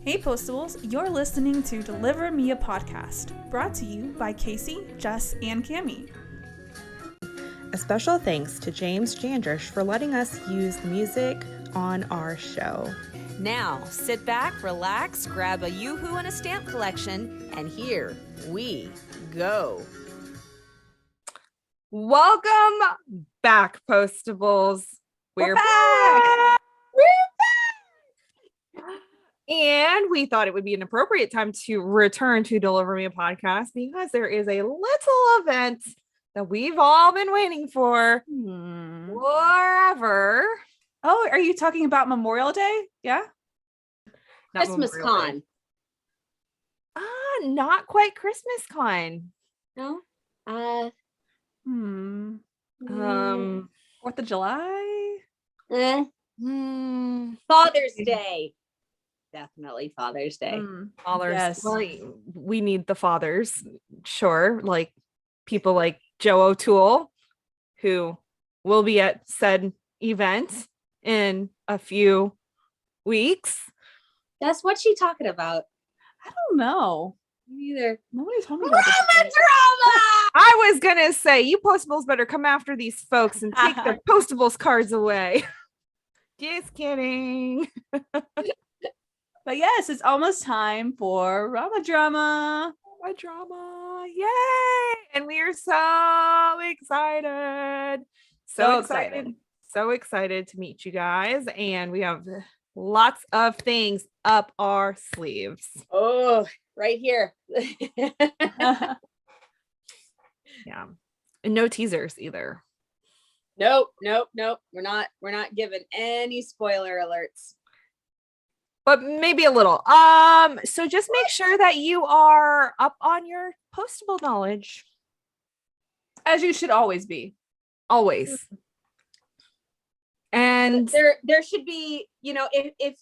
Hey Postables, you're listening to Deliver Me a Podcast, brought to you by Kaycee, Jess, and Cammie. A special thanks to James Jandrish for letting us use music on our show. Now, sit back, relax, grab a Yoo-Hoo and a stamp collection, and here we go. Welcome back, Postables. We're back! And we thought it would be an appropriate time to return to Deliver Me a Podcast because there is a little event that we've all been waiting for forever. Oh, are you talking about Memorial Day? Yeah? Not Christmas Memorial Day. Con. Not quite Christmas Con. No? 4th of July? Father's Day. Definitely Father's Day. Fathers. Yes. Well, we need the fathers, sure. Like people like Joe O'Toole, who will be at said event in a few weeks. That's what she talking about. I don't know. Me either. Nobody told me about this. RomaDrama! I was gonna say, you Postables better come after these folks and take their Postables cards away. Just kidding. But yes, it's almost time for RomaDrama. Drama, yay! And we are so excited. So excited to meet you guys. And we have lots of things up our sleeves. Oh, right here. Yeah. And no teasers either. Nope. We're not giving any spoiler alerts. But maybe a little. So just make sure that you are up on your Postable knowledge. As you should always be. Always. And There should be, if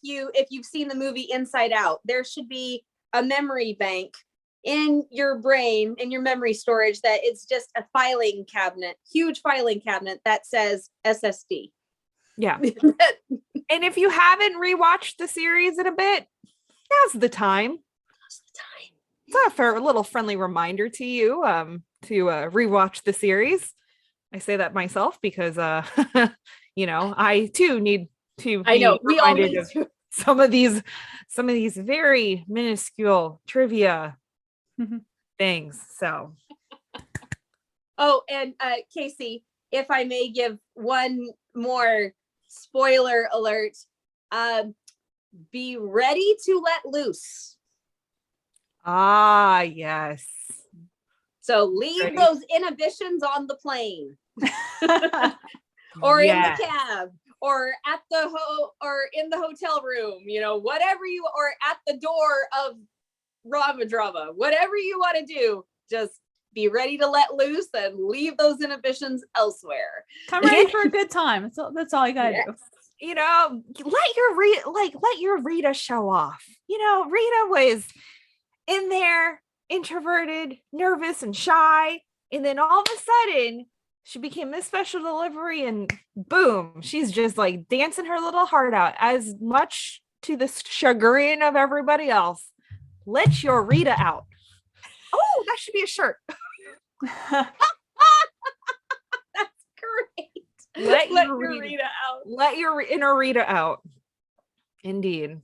you've seen the movie Inside Out, there should be a memory bank in your brain, in your memory storage, that it's just a filing cabinet, huge filing cabinet that says SSD. yeah. And if you haven't rewatched the series in a bit, now's the time. It's a fair little friendly reminder to you to rewatch the series. I say that myself because I too need to I know we all reminded need of to. some of these very minuscule trivia things. So Oh, and Kaycee, if I may give one more spoiler alert, be ready to let loose. yes. So leave Ready. those inhibitions on the plane or in the cab or at the or in the hotel room, whatever you, or at the door of RomaDrama, whatever you want to do, just be ready to let loose and leave those inhibitions elsewhere. Come ready for a good time. That's all you gotta do. Let your Rita show off. Rita was in there, introverted, nervous, and shy, and then all of a sudden she became Miss Special Delivery, and boom, she's just like dancing her little heart out, as much to the chagrin of everybody else. Let your Rita out. Oh, that should be a shirt. That's great. Let your Rita out. Let your inner Rita out. Indeed.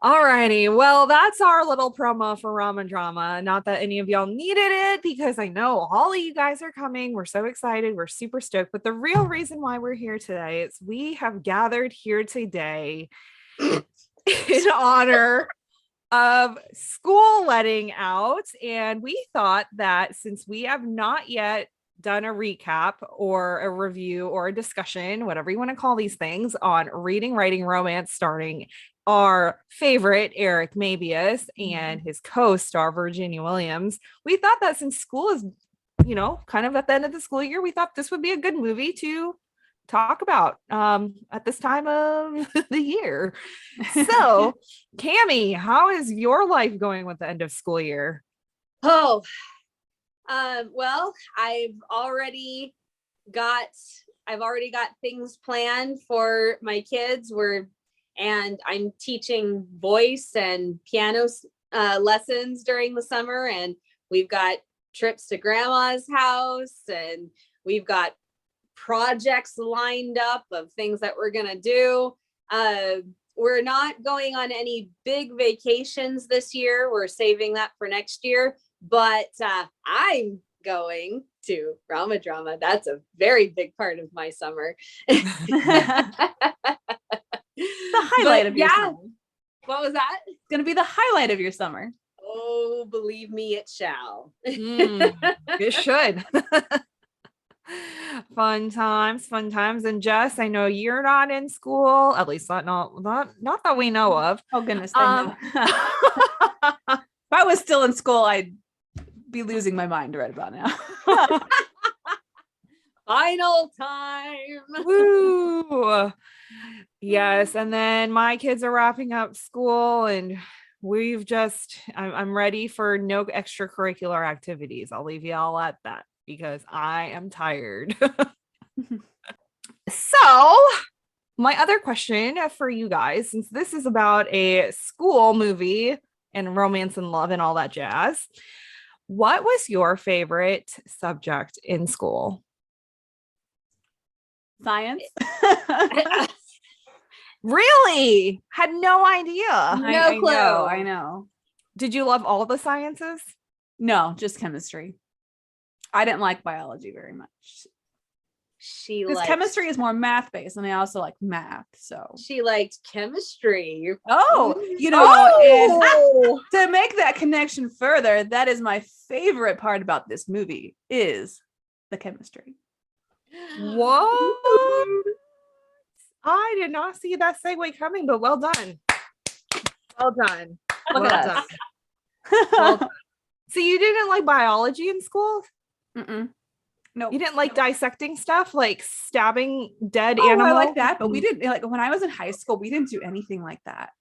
Alrighty. Well, that's our little promo for RomaDrama. Not that any of y'all needed it, because I know all of you guys are coming. We're so excited. We're super stoked. But the real reason why we're here today is we have gathered here today in honor of school letting out. And we thought that since we have not yet done a recap or a review or a discussion, whatever you want to call these things, on Reading, Writing, Romance, starring our favorite Eric Mabius and his co-star Virginia Williams, we thought that since school is, kind of at the end of the school year, we thought this would be a good movie to talk about at this time of the year. So, Cammie, how is your life going with the end of school year? Well, I've already got things planned for my kids. We're and I'm teaching voice and piano lessons during the summer, and we've got trips to grandma's house, and we've got projects lined up of things that we're gonna do. We're not going on any big vacations this year. We're saving that for next year, but I'm going to RomaDrama. That's a very big part of my summer. The highlight of your summer. What was that? It's going to be the highlight of your summer. Oh, believe me, it shall. It should. Fun times. And Jess, I know you're not in school, at least not that we know of. Oh goodness. If I was still in school, I'd be losing my mind right about now. Final time. Woo. Yes. And then my kids are wrapping up school, and I'm ready for no extracurricular activities. I'll leave you all at that because I am tired. So my other question for you guys, since this is about a school movie and romance and love and all that jazz, what was your favorite subject in school? Science. Really? Had no idea. No clue. I know. Did you love all the sciences? No, just chemistry. I didn't like biology very much. Because chemistry is more math based, and I also like math. So she liked chemistry. Oh, and to make that connection further, that is my favorite part about this movie is the chemistry. What? I did not see that segue coming, but well done. Well done. Look at us. Well done. So you didn't like biology in school? No, you didn't like dissecting stuff, like stabbing dead animals? animals? I like that, but we didn't, like, when I was in high school, we didn't do anything like that.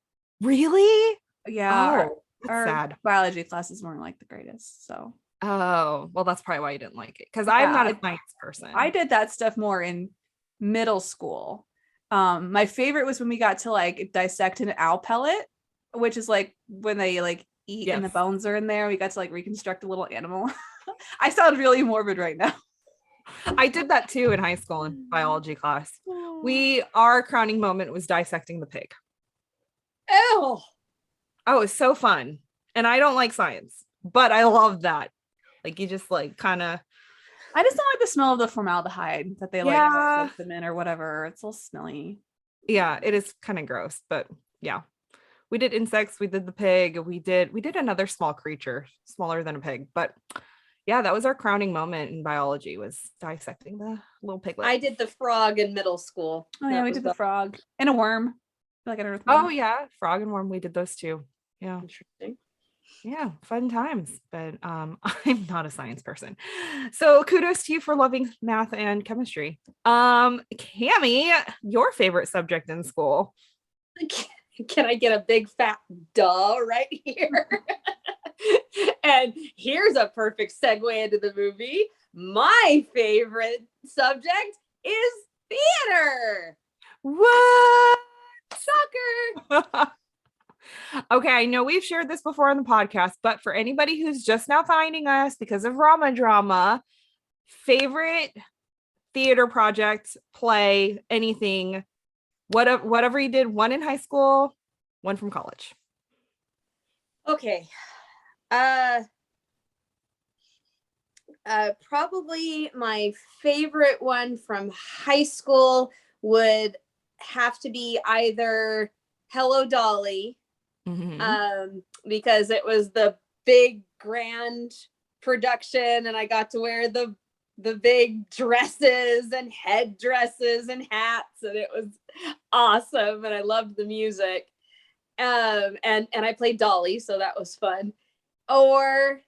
Really? Yeah. Our sad biology classes weren't like the greatest. So well, that's probably why you didn't like it, because I'm not a science person. I did that stuff more in middle school. My favorite was when we got to like dissect an owl pellet, which is like when they like eat and the bones are in there. We got to like reconstruct a little animal. I sound really morbid right now. I did that too in high school in biology class. Our crowning moment was dissecting the pig. Oh, it was so fun. And I don't like science, but I love that. Like, you just like kind of, I just don't like the smell of the formaldehyde that they like put them in or whatever. It's a little smelly. Yeah, it is kind of gross, but yeah. We did insects, we did the pig, we did another small creature, smaller than a pig, but yeah, that was our crowning moment in biology, was dissecting the little piglet. I did the frog in middle school. Oh yeah, we did the frog and a worm. Like an earthworm. Oh yeah, frog and worm, we did those too. Yeah. Interesting. Yeah, fun times, but I'm not a science person. So kudos to you for loving math and chemistry. Cammie, your favorite subject in school? Can I get a big fat duh right here? And here's a perfect segue into the movie. My favorite subject is theater. What? Soccer. Okay, I know we've shared this before on the podcast, but for anybody who's just now finding us because of RomaDrama, favorite theater project, play, anything, whatever you did, one in high school, one from college. Okay. Probably my favorite one from high school would have to be either Hello Dolly, because it was the big grand production and I got to wear the big dresses and headdresses and hats, and it was awesome, and I loved the music. And I played Dolly, so that was fun. Or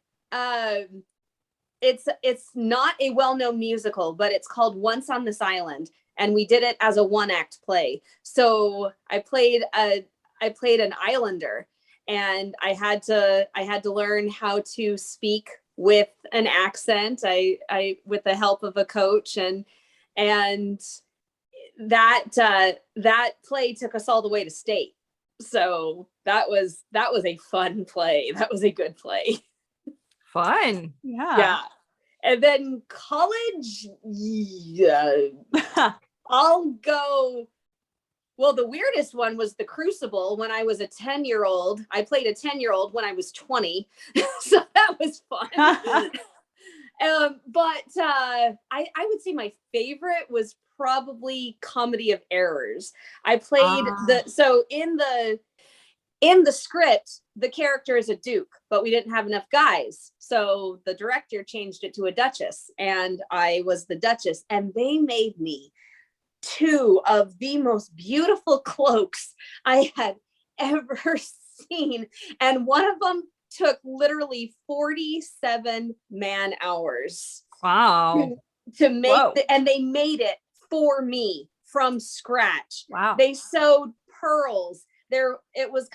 it's not a well-known musical, but it's called Once on This Island, and we did it as a one-act play. So I played an islander, and I had to learn how to speak with an accent. I with the help of a coach, and that play took us all the way to state. So that was a fun play. That was a good play. Fun. Yeah. And then college, I'll go. Well, the weirdest one was The Crucible when I was a 10-year-old. I played a 10-year-old when I was 20. So that was fun. But I would say my favorite was probably Comedy of Errors. I played so in the script, the character is a duke, but we didn't have enough guys. So the director changed it to a duchess, and I was the duchess, and they made me 2 of the most beautiful cloaks I had ever seen. And one of them took literally 47 man hours. Wow. To make and they made it for me from scratch. Wow. They sewed pearls. It was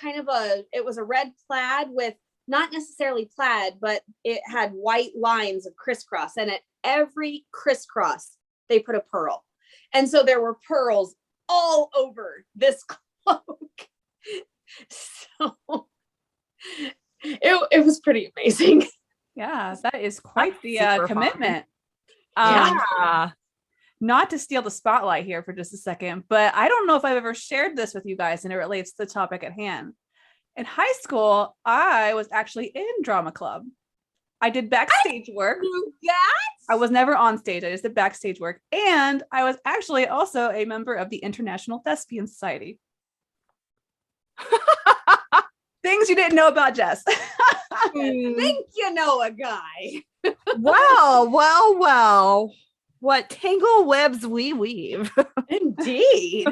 a red plaid with not necessarily plaid, but it had white lines of crisscross, and at every crisscross they put a pearl. And so there were pearls all over this cloak. So it was pretty amazing. Yeah, that is quite the commitment. Yeah. Not to steal the spotlight here for just a second, but I don't know if I've ever shared this with you guys, and it relates to the topic at hand. In high school, I was actually in drama club. I did backstage work. I was never on stage. I just did backstage work. And I was actually also a member of the International Thespian Society. Things you didn't know about Jess. I think you know a guy. Well. What tangle webs we weave. Indeed.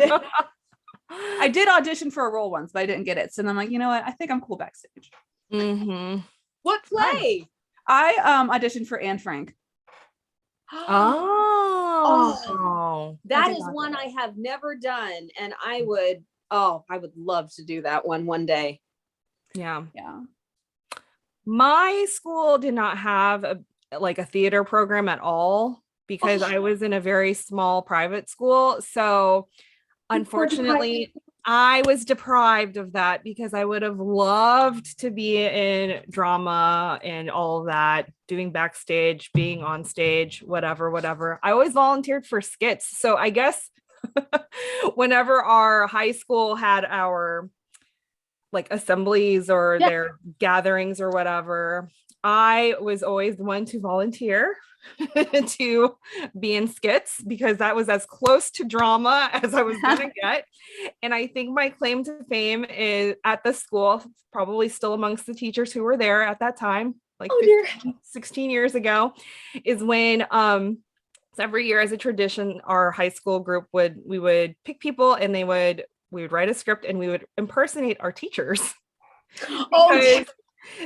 I did audition for a role once, but I didn't get it. So then I'm like, you know what? I think I'm cool backstage. Mm-hmm. What play? I auditioned for Anne Frank. That is one I have never done, and I would love to do that one day. Yeah. Yeah. My school did not have a theater program at all because I was in a very small private school. So unfortunately, I was deprived of that because I would have loved to be in drama and all of that, doing backstage, being on stage, whatever. I always volunteered for skits. So I guess whenever our high school had our assemblies or their gatherings or whatever, I was always the one to volunteer to be in skits because that was as close to drama as I was going to get. And I think my claim to fame is at the school, probably still amongst the teachers who were there at that time, 16 years ago, is when every year as a tradition, our high school group we would pick people and we would write a script and we would impersonate our teachers.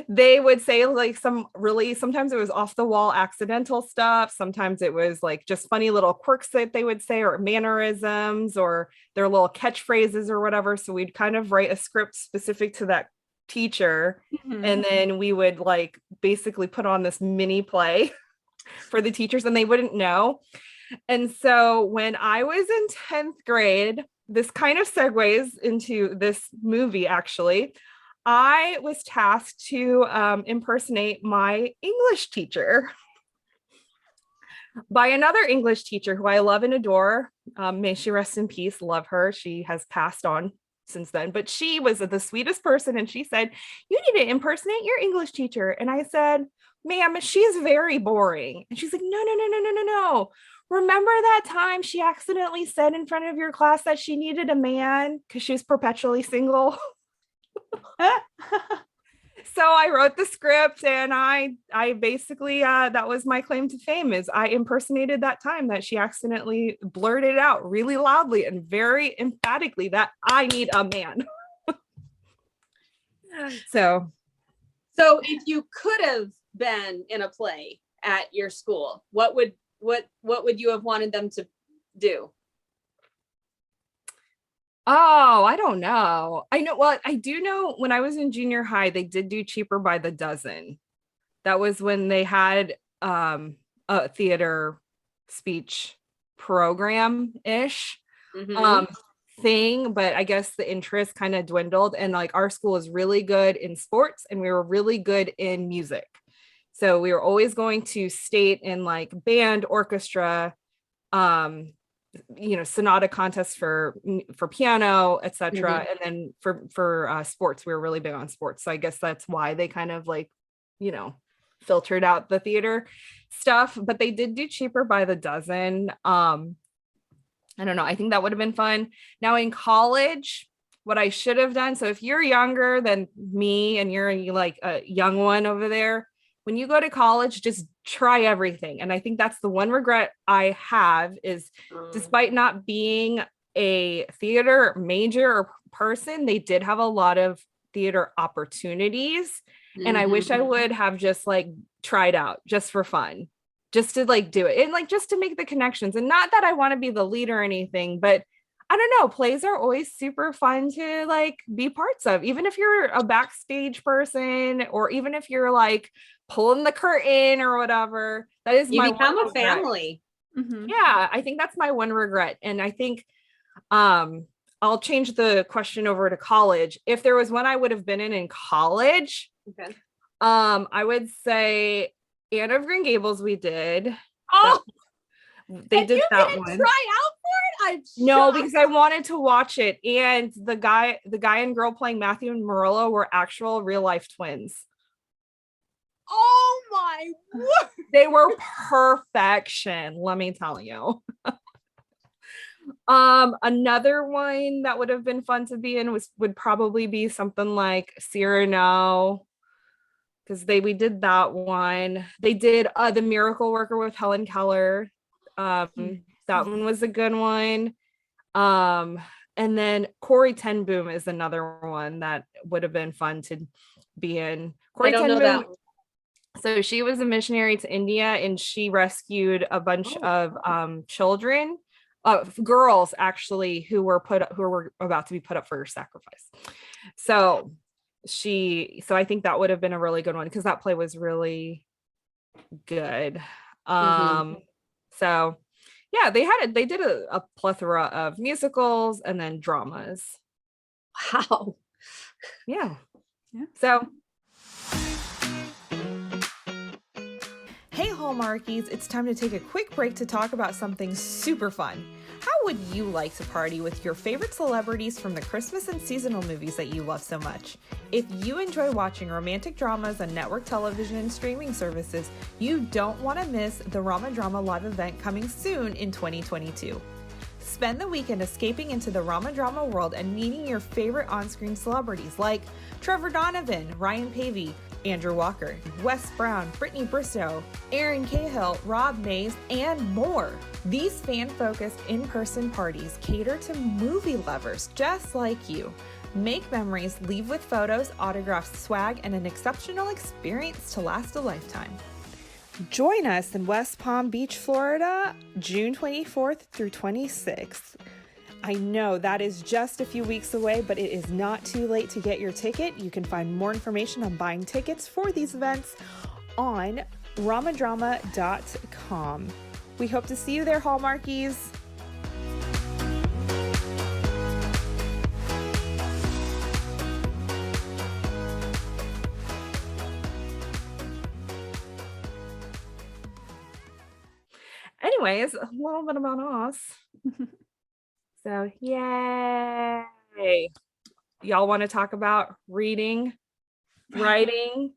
They would say sometimes it was off the wall accidental stuff. Sometimes it was just funny little quirks that they would say or mannerisms or their little catchphrases or whatever. So we'd kind of write a script specific to that teacher. Mm-hmm. And then we would basically put on this mini play for the teachers and they wouldn't know. And so when I was in 10th grade, this kind of segues into this movie, actually. I was tasked to impersonate my English teacher by another English teacher who I love and adore. May she rest in peace. Love her. She has passed on since then, but she was the sweetest person. And she said, "You need to impersonate your English teacher." And I said, "Ma'am, she is very boring." And she's like, No. Remember that time she accidentally said in front of your class that she needed a man because she was perpetually single? So I wrote the script and I basically that was my claim to fame, is I impersonated that time that she accidentally blurted out really loudly and very emphatically that I need a man. So if you could have been in a play at your school, what would you have wanted them to do? Oh, I don't know. I do know when I was in junior high, they did do Cheaper by the Dozen. That was when they had a theater speech program-ish. Mhm. thing, but I guess the interest kind of dwindled. And like our school is really good in sports and we were really good in music. So we were always going to state in like band, orchestra, sonata contests for piano, etc. Mhm. And then for sports, we were really big on sports. So I guess that's why they kind of like, filtered out the theater stuff, but they did do cheaper by the dozen. I don't know. I think that would have been fun. Now in college, what I should have done. So if you're younger than me and you're like a young one over there, when you go to college, just try everything. And I think that's the one regret I have is despite not being a theater major or person, they did have a lot of theater opportunities. And I wish I would have just like tried out just for fun, just to like do it and like just to make the connections. And not that I want to be the lead or anything, but I don't know, plays are always super fun to like be parts of, even if you're a backstage person or even if you're like pulling the curtain or whatever. That is You my become one a regret. family. Yeah, I think that's my one regret. And I think I'll change the question over to college. If there was one I would have been in college, Okay. I would say Anne of Green Gables we did. Oh, They did you that didn't one. try out for it? No, because I wanted to watch it. And the guy and girl playing Matthew and Marilla were actual real life twins. Oh my word. They were perfection, let me tell you. Another one that would have been fun to be in would probably be something like Cyrano, because we did that one. They did The Miracle Worker with Helen Keller. That one was a good one. And then Corrie ten Boom is another one that would have been fun to be in. Corrie I don't ten know Boom, that one. so she was a missionary to India and she rescued a bunch of children, girls actually, who were about to be put up for sacrifice. So I think that would have been a really good one because that play was really good. So yeah, they did a plethora of musicals and then dramas. Wow. Yeah. So hey Hallmarkies, it's time to take a quick break to talk about something super fun. How would you like to party with your favorite celebrities from the Christmas and seasonal movies that you love so much? If you enjoy watching romantic dramas on network television and streaming services, you don't want to miss the RomaDrama live event coming soon in 2022. Spend the weekend escaping into the RomaDrama world and meeting your favorite on-screen celebrities like Trevor Donovan, Ryan Pavey, Andrew Walker, Wes Brown, Brittany Bristow, Erin Cahill, Rob Mays, and more. These fan-focused in-person parties cater to movie lovers just like you. Make memories, leave with photos, autographs, swag, and an exceptional experience to last a lifetime. Join us in West Palm Beach, Florida, June 24th through 26th. I know that is just a few weeks away, but it is not too late to get your ticket. You can find more information on buying tickets for these events on RomaDrama.com. We hope to see you there, Hallmarkies. Anyways, a little bit about us. So, yay. Y'all want to talk about reading, writing,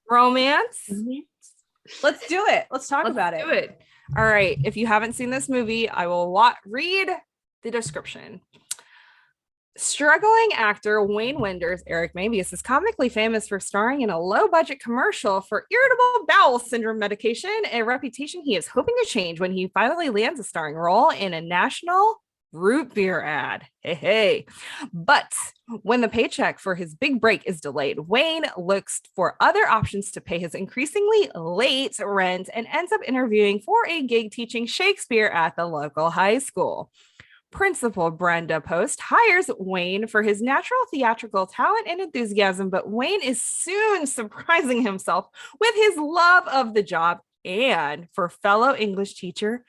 romance? Let's do it. Let's talk about it. Do it. All right. If you haven't seen this movie, I will read the description. Struggling actor Wayne Wenders, Eric Mabius, is comically famous for starring in a low-budget commercial for irritable bowel syndrome medication, a reputation he is hoping to change when he finally lands a starring role in a national root beer ad. Hey. But when the paycheck for his big break is delayed, Wayne looks for other options to pay his increasingly late rent and ends up interviewing for a gig teaching Shakespeare at the local high school. Principal Brenda Post hires Wayne for his natural theatrical talent and enthusiasm, but Wayne is soon surprising himself with his love of the job and for fellow English teacher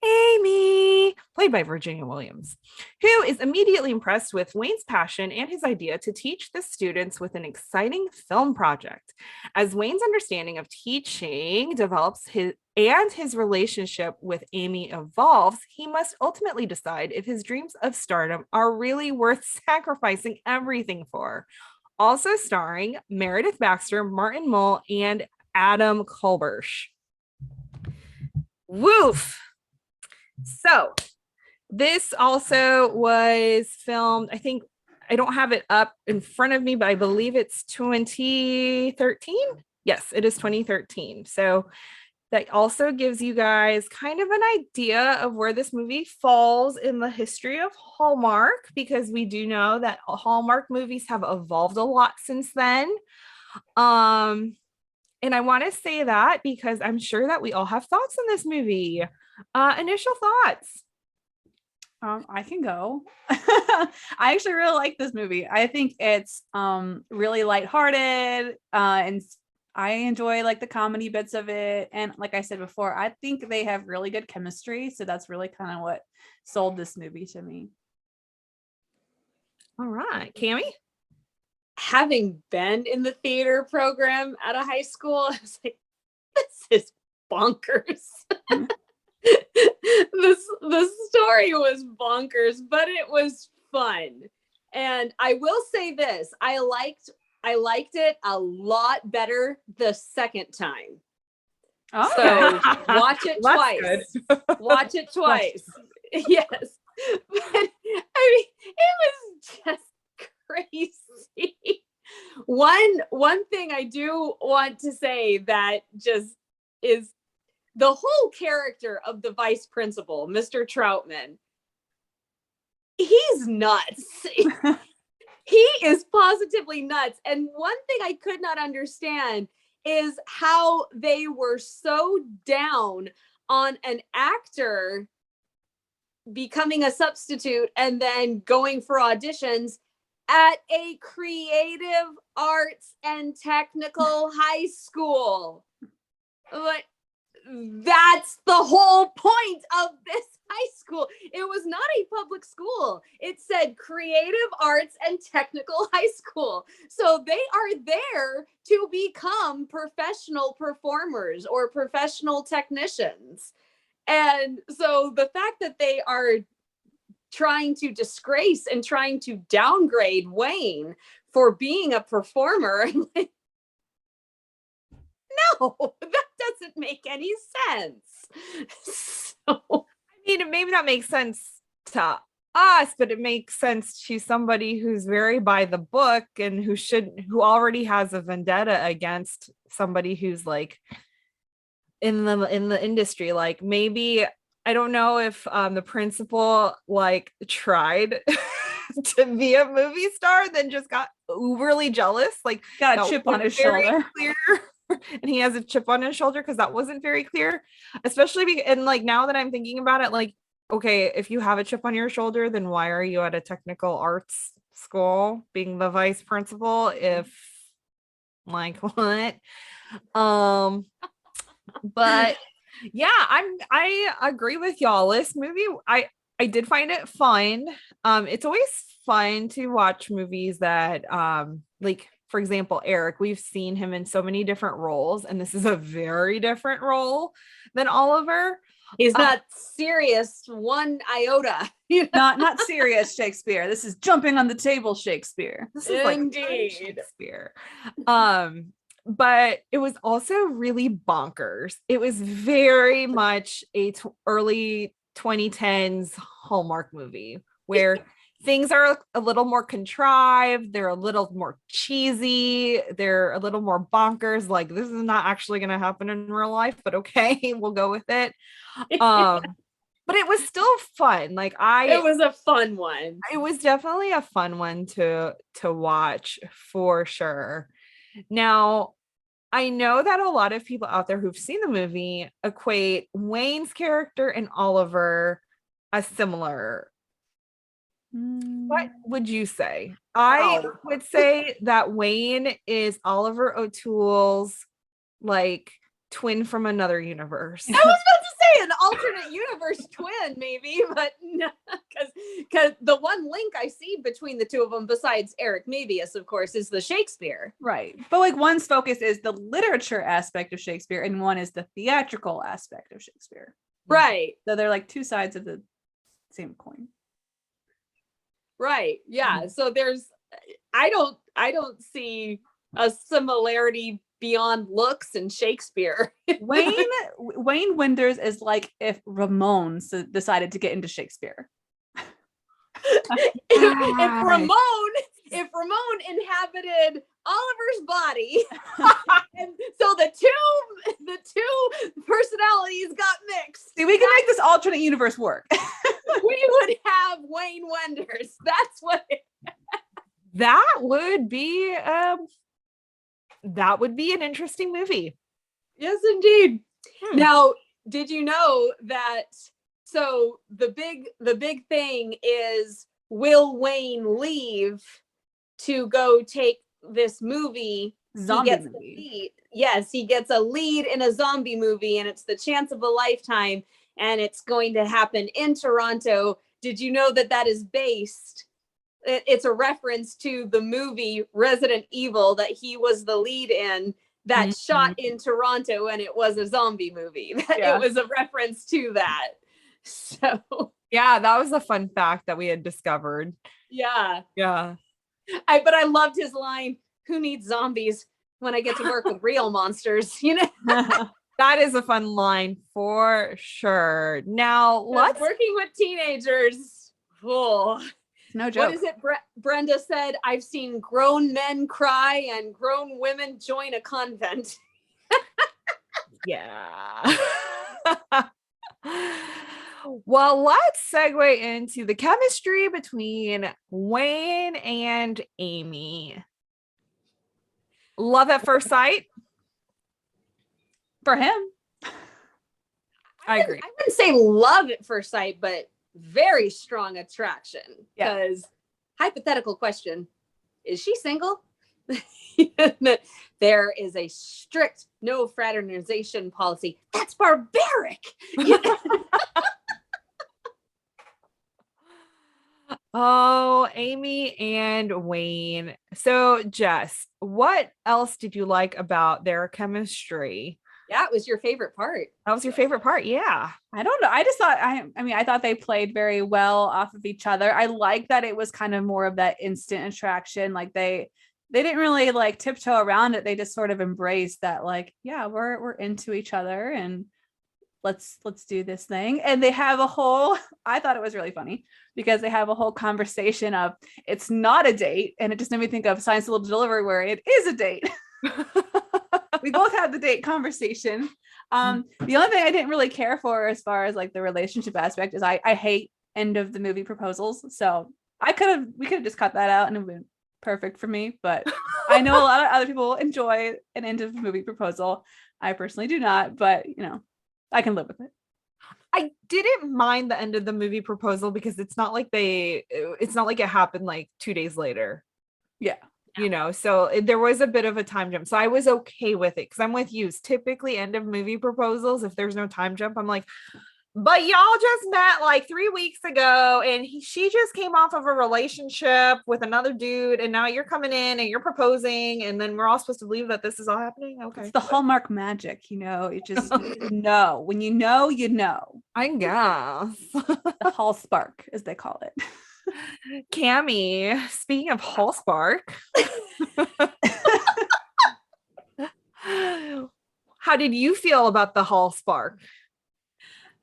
Amy, played by Virginia Williams, who is immediately impressed with Wayne's passion and his idea to teach the students with an exciting film project. As Wayne's understanding of teaching develops his relationship with Amy evolves, he must ultimately decide if his dreams of stardom are really worth sacrificing everything for. Also starring Meredith Baxter, Martin Mull, and Adam Kolbersh. Woof. So this also was filmed, I think, I don't have it up in front of me, but I believe it's 2013. Yes, it is 2013. So that also gives you guys kind of an idea of where this movie falls in the history of Hallmark, because we do know that Hallmark movies have evolved a lot since then. And I want to say that because I'm sure that we all have thoughts on this movie. Initial thoughts. I can go. I actually really like this movie. I think it's really lighthearted, and I enjoy like the comedy bits of it. And like I said before, I think they have really good chemistry. So that's really kind of what sold this movie to me. All right, Cammie? Having been in the theater program at a high school, I was like, this is bonkers. The story was bonkers, but it was fun. And I will say this, I liked it a lot better the second time. Oh, so watch it twice. Watch it twice. Yes. But I mean, it was just crazy. One thing I do want to say that just is the whole character of the vice principal, Mr. Troutman. He's nuts. He is positively nuts. And one thing I could not understand is how they were so down on an actor becoming a substitute and then going for auditions at a creative arts and technical high school. Like, that's the whole point of this high school. It was not a public school. It said creative arts and technical high school. So they are there to become professional performers or professional technicians. And so the fact that they are trying to disgrace and trying to downgrade Wayne for being a performer, no, that doesn't make any sense. So, I mean, it may not make sense to us, but it makes sense to somebody who's very by the book and who already has a vendetta against somebody who's like in the industry. Like, maybe, I don't know if the principal like tried to be a movie star, then just got uberly jealous, like got a chip on his shoulder. Clear. And he has a chip on his shoulder because that wasn't very clear, especially and like now that I'm thinking about it, like, okay, if you have a chip on your shoulder, then why are you at a technical arts school being the vice principal? If like what? But yeah, I agree with y'all. This movie, I did find it fun. It's always fun to watch movies that like, for example, Eric, we've seen him in so many different roles, and this is a very different role than Oliver. He's not serious one iota. Not serious Shakespeare. This is jumping on the table Shakespeare. This is like Shakespeare. But it was also really bonkers. It was very much a early 2010s Hallmark movie where things are a little more contrived, they're a little more cheesy, they're a little more bonkers. Like, this is not actually going to happen in real life, but okay, we'll go with it. But it was still fun. Like, it was a fun one. It was definitely a fun one to watch for sure. Now, I know that a lot of people out there who've seen the movie equate Wayne's character and Oliver as similar. What would you say? I would say that Wayne is Oliver O'Toole's like twin from another universe. I was about to say say an alternate universe twin, maybe, but no, because the one link I see between the two of them, besides Eric Mabius, of course, is the Shakespeare. Right. But like one's focus is the literature aspect of Shakespeare and one is the theatrical aspect of Shakespeare. Right. So they're like two sides of the same coin. Right. Yeah. So I don't see a similarity beyond looks and Shakespeare. Wayne Winters is like if Ramon decided to get into Shakespeare. if Ramon inhabited Oliver's body, and so the two personalities got mixed. See, we can make this alternate universe work. We would have Wayne Wenders. That's what. That would be an interesting movie. Yes, indeed. Now, did you know that? So the big thing is, will Wayne leave to go take this movie? Zombie he gets movie. The lead. Yes, he gets a lead in a zombie movie, and it's the chance of a lifetime, and it's going to happen in Toronto. Did you know that is based? It's a reference to the movie Resident Evil that he was the lead in, that shot in Toronto, and it was a zombie movie. It was a reference to that. So yeah, that was a fun fact that we had discovered. Yeah. But I loved his line, "Who needs zombies when I get to work with real monsters?" You know. That is a fun line for sure. Now let's working with teenagers. Oh. No joke. What is it Brenda said? I've seen grown men cry and grown women join a convent. Yeah. Well, let's segue into the chemistry between Wayne and Amy. Love at first sight? For him. I agree. I wouldn't say love at first sight, but very strong attraction. Because hypothetical question, is she single? There is a strict no fraternization policy. That's barbaric. Oh, Amy and Wayne. So, Jess, what else did you like about their chemistry? Yeah, it was your favorite part. That was your favorite part. Yeah. I don't know. I just thought, I thought they played very well off of each other. I like that it was kind of more of that instant attraction. Like they didn't really like tiptoe around it. They just sort of embraced that, like, yeah, we're into each other and let's do this thing. And they have I thought it was really funny because they have a whole conversation of it's not a date. And it just made me think of Science Little Delivery, where it is a date. We both had the date conversation. The only thing I didn't really care for as far as like the relationship aspect is I hate end of the movie proposals. So we could have just cut that out and it would have been perfect for me. But I know a lot of other people enjoy an end of the movie proposal. I personally do not, but I can live with it. I didn't mind the end of the movie proposal because it's not like it happened like 2 days later. Yeah. So there was a bit of a time jump. So I was okay with it because I'm with you. Typically end of movie proposals, if there's no time jump, I'm like, but y'all just met like 3 weeks ago and she just came off of a relationship with another dude and now you're coming in and you're proposing and then we're all supposed to believe that this is all happening. Okay. It's the Hallmark magic, it just know. When you know, I guess. The Hall Spark, as they call it. Cammie, speaking of Hall Spark, how did you feel about the Hall Spark?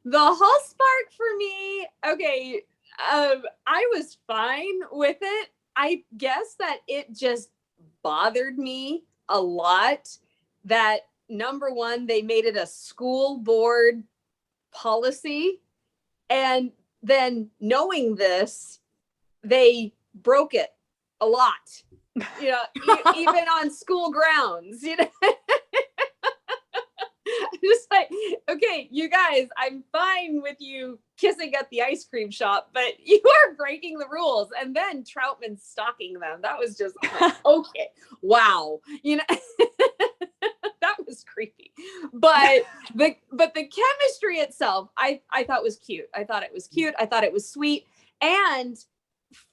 The Hall Spark for me, okay, I was fine with it. I guess that it just bothered me a lot that, number one, they made it a school board policy. And then knowing this, they broke it a lot, even on school grounds, Just like, okay, you guys, I'm fine with you kissing at the ice cream shop, but you are breaking the rules. And then Troutman stalking them. That was just like, okay, wow. That was creepy. But but the chemistry itself, I thought was cute. I thought it was cute. I thought it was sweet. And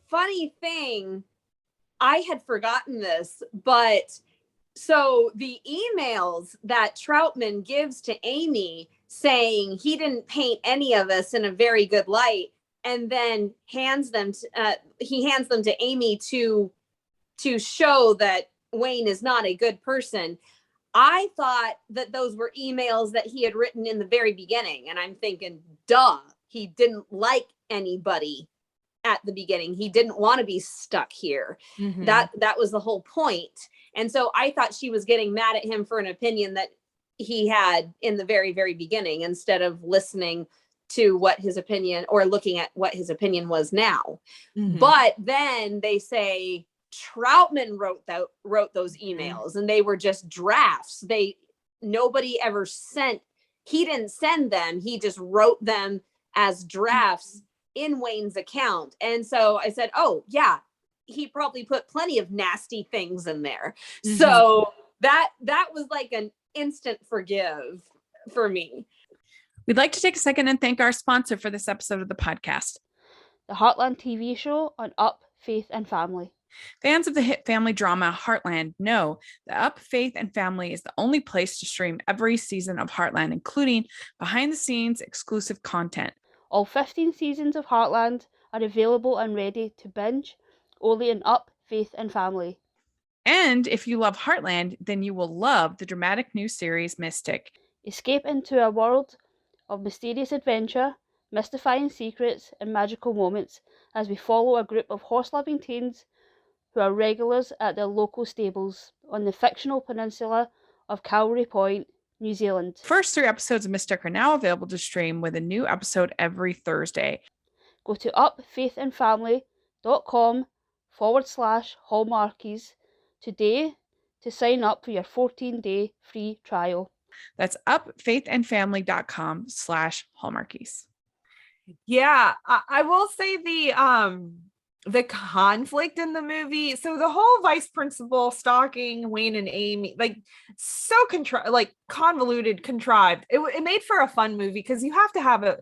funny thing, I had forgotten this, but so the emails that Troutman gives to Amy saying he didn't paint any of us in a very good light, and then hands them to Amy to show that Wayne is not a good person. I thought that those were emails that he had written in the very beginning. And I'm thinking, duh, he didn't like anybody at the beginning. He didn't want to be stuck here. Mhm. That was the whole point. And so I thought she was getting mad at him for an opinion that he had in the very, very beginning, instead of listening to what his opinion, or looking at what his opinion was now. Mhm. But then they say Troutman wrote those emails, and they were just drafts. Nobody ever sent, he didn't send them. He just wrote them as drafts in Wayne's account. And so I said, oh yeah, he probably put plenty of nasty things in there. Mhm. So that was like an instant forgive for me. We'd like to take a second and thank our sponsor for this episode of the podcast, the Heartland TV show on Up, Faith and Family. Fans of the hit family drama Heartland know that Up, Faith and Family is the only place to stream every season of Heartland, including behind-the-scenes exclusive content. All 15 seasons of Heartland are available and ready to binge only in Up, Faith and Family. And if you love Heartland, then you will love the dramatic new series Mystic. Escape into a world of mysterious adventure, mystifying secrets and magical moments as we follow a group of horse-loving teens who are regulars at their local stables on the fictional peninsula of Calvary Point, New Zealand. First 3 episodes of Mystic are now available to stream, with a new episode every Thursday. Go to upfaithandfamily.com/hallmarkies today to sign up for your 14-day free trial. That's upfaithandfamily.com/hallmarkies. Yeah, I will say the conflict in the movie. So the whole vice principal stalking Wayne and Amy, like so convoluted, contrived. It made for a fun movie because you have to have a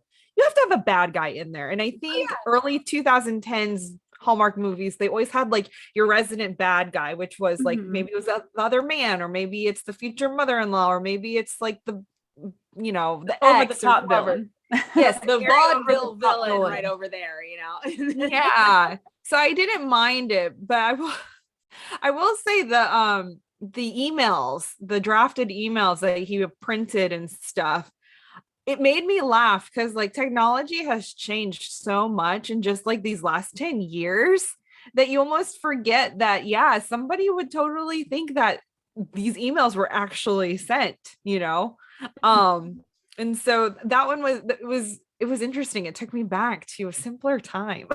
bad guy in there. And I think early 2010s Hallmark movies, they always had like your resident bad guy, which was like maybe it was the other man, or maybe it's the future mother-in-law, or maybe it's like the over the top villain. Yes, the vaudeville villain right over there, Yeah. So I didn't mind it, but I will say the emails, the drafted emails that he printed and stuff, it made me laugh because like technology has changed so much in just like these last 10 years that you almost forget that, yeah, somebody would totally think that these emails were actually sent, and so that one was interesting. It took me back to a simpler time.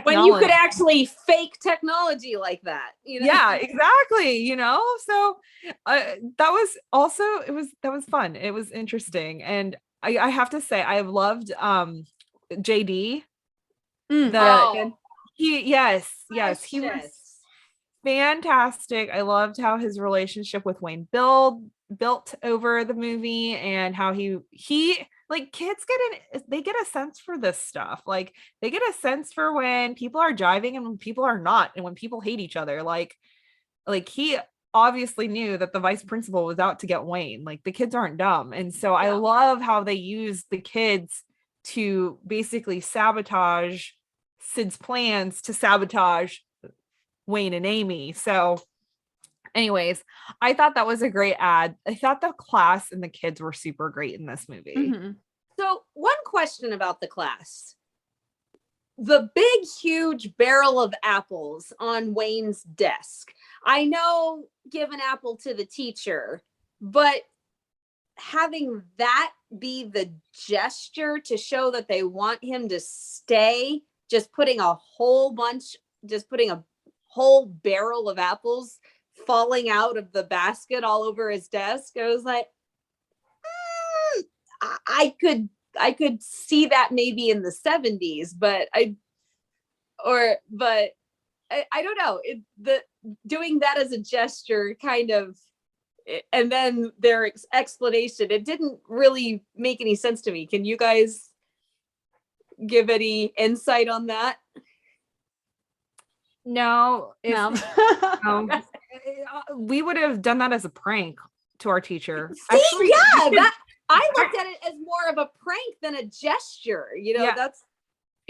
When you could actually fake technology like that, Yeah, exactly. So that was fun. It was interesting. And I have to say, I loved JD. Yes, he was fantastic. I loved how his relationship with Wayne built over the movie, and how he like kids get a sense for this stuff. Like they get a sense for when people are jiving and when people are not, and when people hate each other. Like he obviously knew that the vice principal was out to get Wayne. Like the kids aren't dumb. And so I love how they use the kids to basically sabotage Sid's plans to sabotage Wayne and Amy. So anyways, I thought that was a great ad. I thought the class and the kids were super great in this movie. So one question about the class. The big, huge barrel of apples on Wayne's desk. I know, give an apple to the teacher, but having that be the gesture to show that they want him to stay, just putting a whole barrel of apples falling out of the basket all over his desk. I was like, I could see that maybe in the 70s, but I don't know. Doing that as a gesture kind of, and then their explanation, it didn't really make any sense to me. Can you guys give any insight on that? No, No. we would have done that as a prank to our teacher. See, yeah, that I looked at it as more of a prank than a gesture.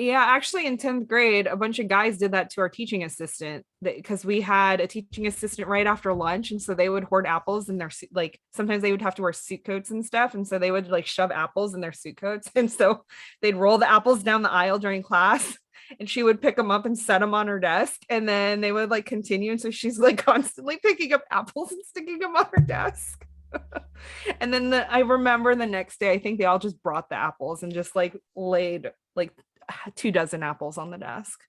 Yeah, actually in 10th grade, a bunch of guys did that to our teaching assistant because we had a teaching assistant right after lunch. And so they would hoard apples in their suit. Like sometimes they would have to wear suit coats and stuff. And so they would like shove apples in their suit coats. And so they'd roll the apples down the aisle during class and she would pick them up and set them on her desk. And then they would like continue. And so she's like constantly picking up apples and sticking them on her desk. And then I remember the next day, I think they all just brought the apples and just like laid like 24 apples on the desk.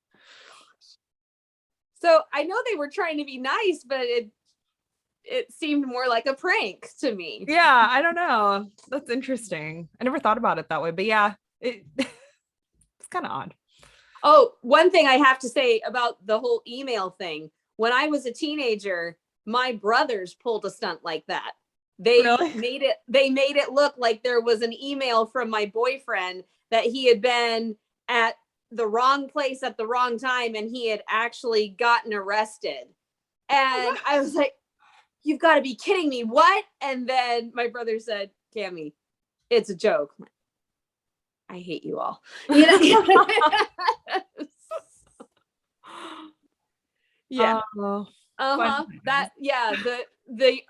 So I know they were trying to be nice, but it seemed more like a prank to me. Yeah, I don't know. That's interesting. I never thought about it that way, but yeah, it's kind of odd. Oh, one thing I have to say about the whole email thing. When I was a teenager, my brothers pulled a stunt like that. They made it look like there was an email from my boyfriend that he had been at the wrong place at the wrong time and he had actually gotten arrested. And I was like, you've got to be kidding me. What? And then my brother said, Cammie, it's a joke. I hate you all. Yeah. That, yeah, the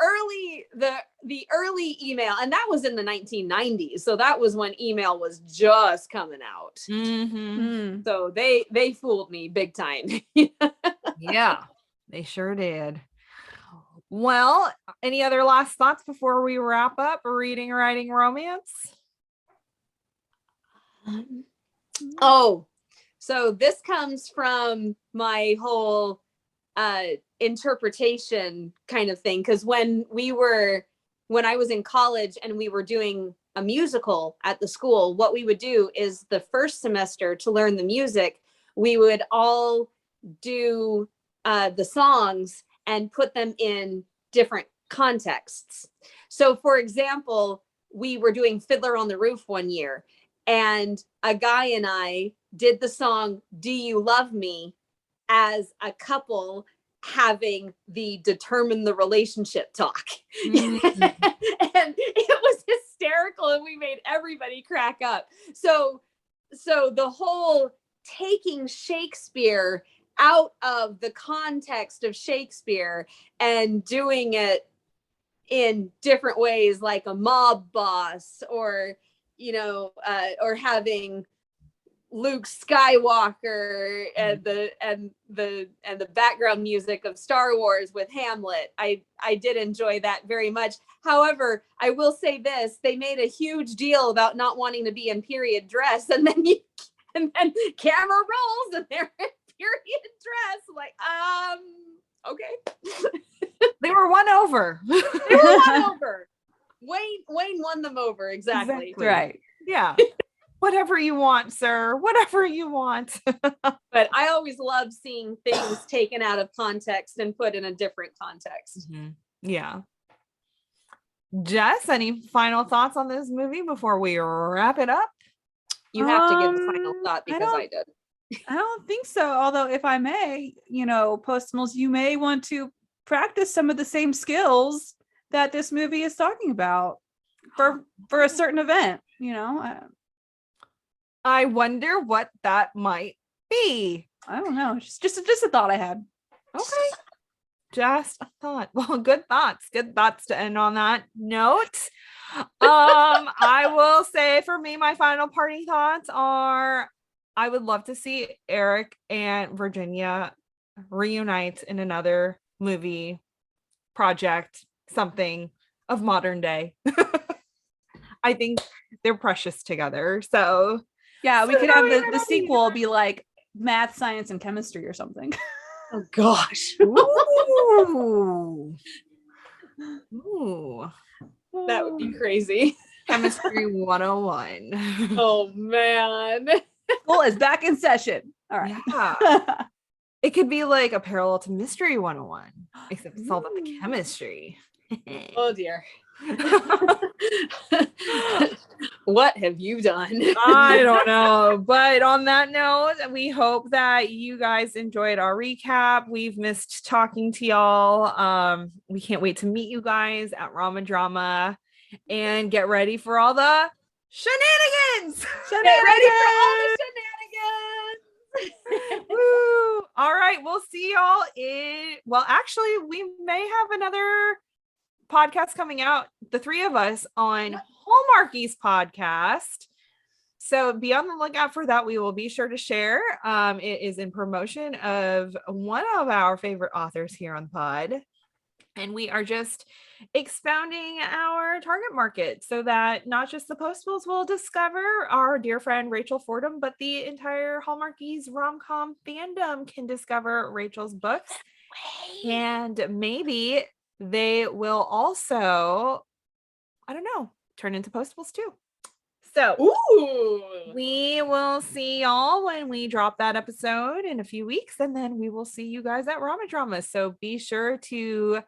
early email, and that was in the 1990s, so that was when email was just coming out. So they fooled me big time. Yeah, they sure did. Well, any other last thoughts before we wrap up reading, writing, romance? Oh, so this comes from my whole interpretation kind of thing, because when I was in college and we were doing a musical at the school, what we would do is the first semester to learn the music, we would all do the songs and put them in different contexts. So for example, we were doing Fiddler on the Roof one year, and a guy and I did the song Do You Love Me as a couple having the determine the relationship talk. And it was hysterical and we made everybody crack up. So the whole taking Shakespeare out of the context of Shakespeare and doing it in different ways, like a mob boss, or or having Luke Skywalker and the background music of Star Wars with Hamlet. I did enjoy that very much. However, I will say this: they made a huge deal about not wanting to be in period dress, and then camera rolls and they're in period dress. Like, okay. They were won over. They were won over. Wayne won them over. Exactly. Right. Yeah. Whatever you want, sir. Whatever you want. But I always love seeing things taken out of context and put in a different context. Mm-hmm. Yeah. Jess, any final thoughts on this movie before we wrap it up? You have to give the final thought because I did. I don't think so. Although, if I may, Postimals, you may want to practice some of the same skills that this movie is talking about for a certain event. I wonder what that might be. I don't know. Just a thought I had. Okay. Just a thought. Well, good thoughts to end on that note. I will say for me, my final parting thoughts are I would love to see Eric and Virginia reunite in another movie project, something of modern day. I think they're precious together. So yeah, we could have the sequel be like math, science, and chemistry or something. Oh gosh. Ooh. Ooh. That would be crazy. Chemistry 101. Oh man. School is back in session. All right. Yeah. It could be like a parallel to Mystery 101, except it's all about the chemistry. Oh dear. What have you done? I don't know. But on that note, we hope that you guys enjoyed our recap. We've missed talking to y'all. We can't wait to meet you guys at RomaDrama and get ready for all the shenanigans. Get ready for all the shenanigans. Woo! All right, we'll see y'all actually, we may have another podcast coming out, the three of us, on Hallmarkies podcast. So be on the lookout for that. We will be sure to share. It is in promotion of one of our favorite authors here on the pod. And we are just expounding our target market so that not just the Postables will discover our dear friend Rachel Fordham, but the entire Hallmarkies rom-com fandom can discover Rachel's books. And maybe they will also, I don't know, turn into Postables too. So we will see y'all when we drop that episode in a few weeks, and then we will see you guys at RomaDrama. So be sure to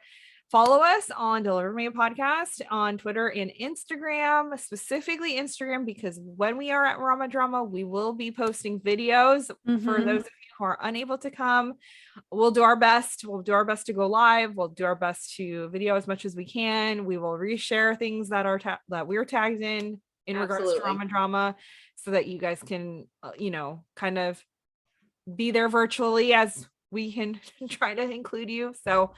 follow us on Deliver Me a Podcast on Twitter and Instagram, specifically Instagram, because when we are at RomaDrama, we will be posting videos. For those of you who are unable to come, we'll do our best. We'll do our best to go live. We'll do our best to video as much as we can. We will reshare things that are that we're tagged in regards to RomaDrama, so that you guys can, kind of be there virtually as we can try to include you. So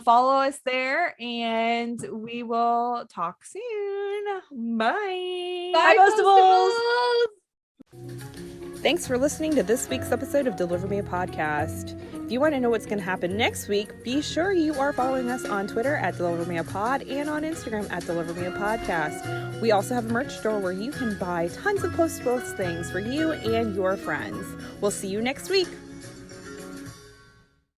follow us there, and we will talk soon. Bye. Bye, Postables. Thanks for listening to this week's episode of Deliver Me a Podcast. If you want to know what's going to happen next week, be sure you are following us on Twitter at Deliver Me a Pod and on Instagram at Deliver Me a Podcast. We also have a merch store where you can buy tons of Postables things for you and your friends. We'll see you next week.